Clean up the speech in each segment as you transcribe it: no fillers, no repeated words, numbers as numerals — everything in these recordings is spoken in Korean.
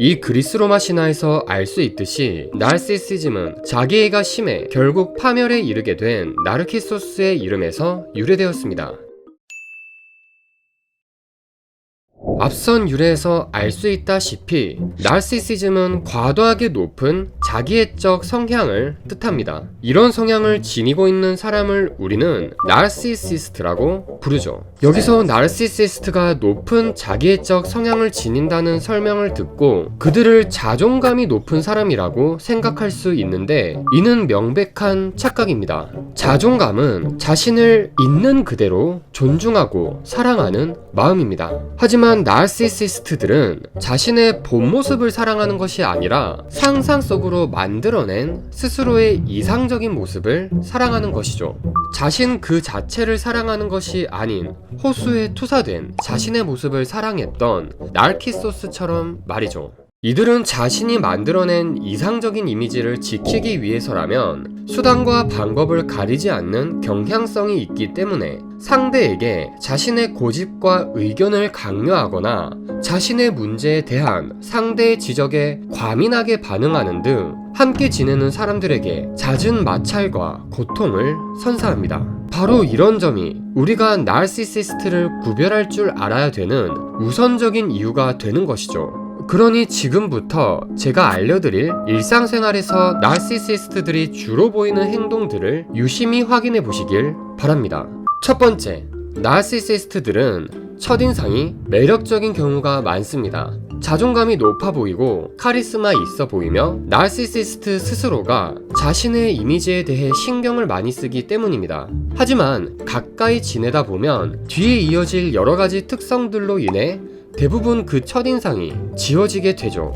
이 그리스 로마 신화에서 알 수 있듯이 나르시시즘은 자기애가 심해 결국 파멸에 이르게 된 나르키소스의 이름에서 유래되었습니다. 앞선 유래에서 알 수 있다시피 나르시시즘은 과도하게 높은 자기애적 성향을 뜻합니다. 이런 성향을 지니고 있는 사람을 우리는 나르시시스트라고 부르죠. 여기서 나르시시스트가 높은 자기애적 성향을 지닌다는 설명을 듣고 그들을 자존감이 높은 사람이라고 생각할 수 있는데 이는 명백한 착각입니다. 자존감은 자신을 있는 그대로 존중하고 사랑하는 마음입니다. 하지만 나르시시스트들은 자신의 본 모습을 사랑하는 것이 아니라 상상 속으로 만들어낸 스스로의 이상적인 모습을 사랑하는 것이죠. 자신 그 자체를 사랑하는 것이 아닌 호수에 투사된 자신의 모습을 사랑했던 나르키소스처럼 말이죠. 이들은 자신이 만들어낸 이상적인 이미지를 지키기 위해서라면 수단과 방법을 가리지 않는 경향성이 있기 때문에 상대에게 자신의 고집과 의견을 강요하거나 자신의 문제에 대한 상대의 지적에 과민하게 반응하는 등 함께 지내는 사람들에게 잦은 마찰과 고통을 선사합니다. 바로 이런 점이 우리가 나르시시스트를 구별할 줄 알아야 되는 우선적인 이유가 되는 것이죠. 그러니 지금부터 제가 알려드릴 일상생활에서 나르시시스트들이 주로 보이는 행동들을 유심히 확인해 보시길 바랍니다. 첫 번째, 나르시시스트들은 첫인상이 매력적인 경우가 많습니다. 자존감이 높아 보이고 카리스마 있어 보이며 나르시시스트 스스로가 자신의 이미지에 대해 신경을 많이 쓰기 때문입니다. 하지만 가까이 지내다 보면 뒤에 이어질 여러가지 특성들로 인해 대부분 그 첫인상이 지워지게 되죠.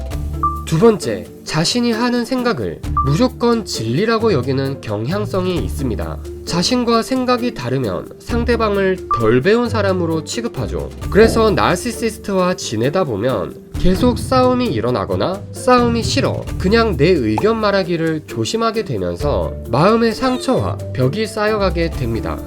두 번째, 자신이 하는 생각을 무조건 진리라고 여기는 경향성이 있습니다. 자신과 생각이 다르면 상대방을 덜 배운 사람으로 취급하죠. 그래서 나르시시스트와 지내다 보면 계속 싸움이 일어나거나 싸움이 싫어 그냥 내 의견 말하기를 조심하게 되면서 마음의 상처와 벽이 쌓여가게 됩니다.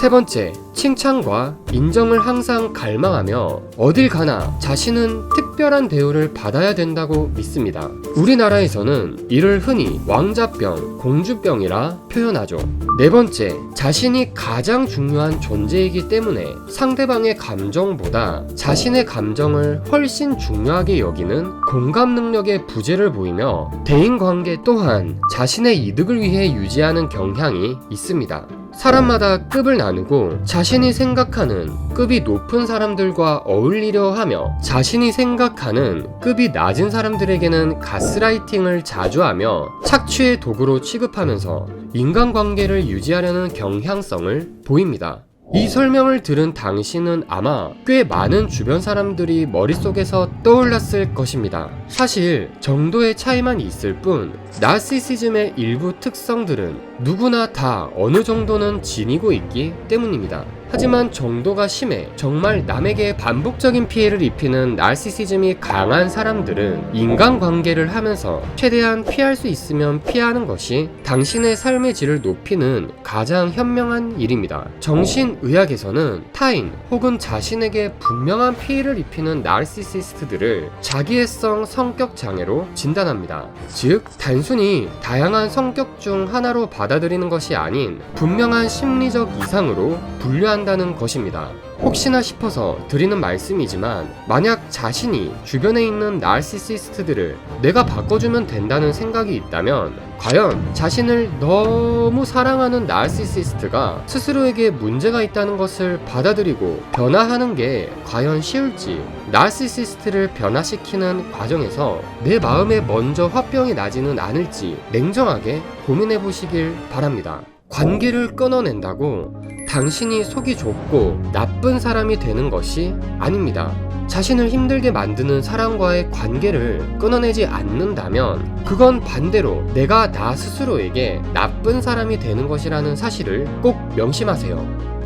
세 번째, 칭찬과 인정을 항상 갈망하며 어딜 가나 자신은 특별한 대우를 받아야 된다고 믿습니다. 우리나라에서는 이를 흔히 왕자병, 공주병이라 표현하죠. 네 번째, 자신이 가장 중요한 존재이기 때문에 상대방의 감정보다 자신의 감정을 훨씬 중요하게 여기는 공감 능력의 부재를 보이며 대인관계 또한 자신의 이득을 위해 유지하는 경향이 있습니다. 사람마다 급을 나누고 자신이 생각하는 급이 높은 사람들과 어울리려 하며 자신이 생각하는 급이 낮은 사람들에게는 가스라이팅을 자주 하며 착취의 도구로 취급하면서 인간관계를 유지하려는 경향성을 보입니다. 이 설명을 들은 당신은 아마 꽤 많은 주변 사람들이 머릿속에서 떠올랐을 것입니다. 사실 정도의 차이만 있을 뿐 나르시시즘의 일부 특성들은 누구나 다 어느 정도는 지니고 있기 때문입니다. 하지만 정도가 심해 정말 남에게 반복적인 피해를 입히는 나르시시즘이 강한 사람들은 인간관계를 하면서 최대한 피할 수 있으면 피하는 것이 당신의 삶의 질을 높이는 가장 현명한 일입니다. 정신의학에서는 타인 혹은 자신에게 분명한 피해를 입히는 나르시시스트들을 자기애성 성격 장애로 진단합니다. 즉, 단순히 다양한 성격 중 하나로 받아들이는 것이 아닌 분명한 심리적 이상으로 분류한다는 것입니다. 혹시나 싶어서 드리는 말씀이지만 만약 자신이 주변에 있는 나르시시스트들을 내가 바꿔주면 된다는 생각이 있다면 과연 자신을 너무 사랑하는 나르시시스트가 스스로에게 문제가 있다는 것을 받아들이고 변화하는 게 과연 쉬울지, 나르시시스트를 변화시키는 과정에서 내 마음에 먼저 화병이 나지는 않을지 냉정하게 고민해 보시길 바랍니다. 관계를 끊어낸다고 당신이 속이 좁고 나쁜 사람이 되는 것이 아닙니다. 자신을 힘들게 만드는 사람과의 관계를 끊어내지 않는다면 그건 반대로 내가 나 스스로에게 나쁜 사람이 되는 것이라는 사실을 꼭 명심하세요.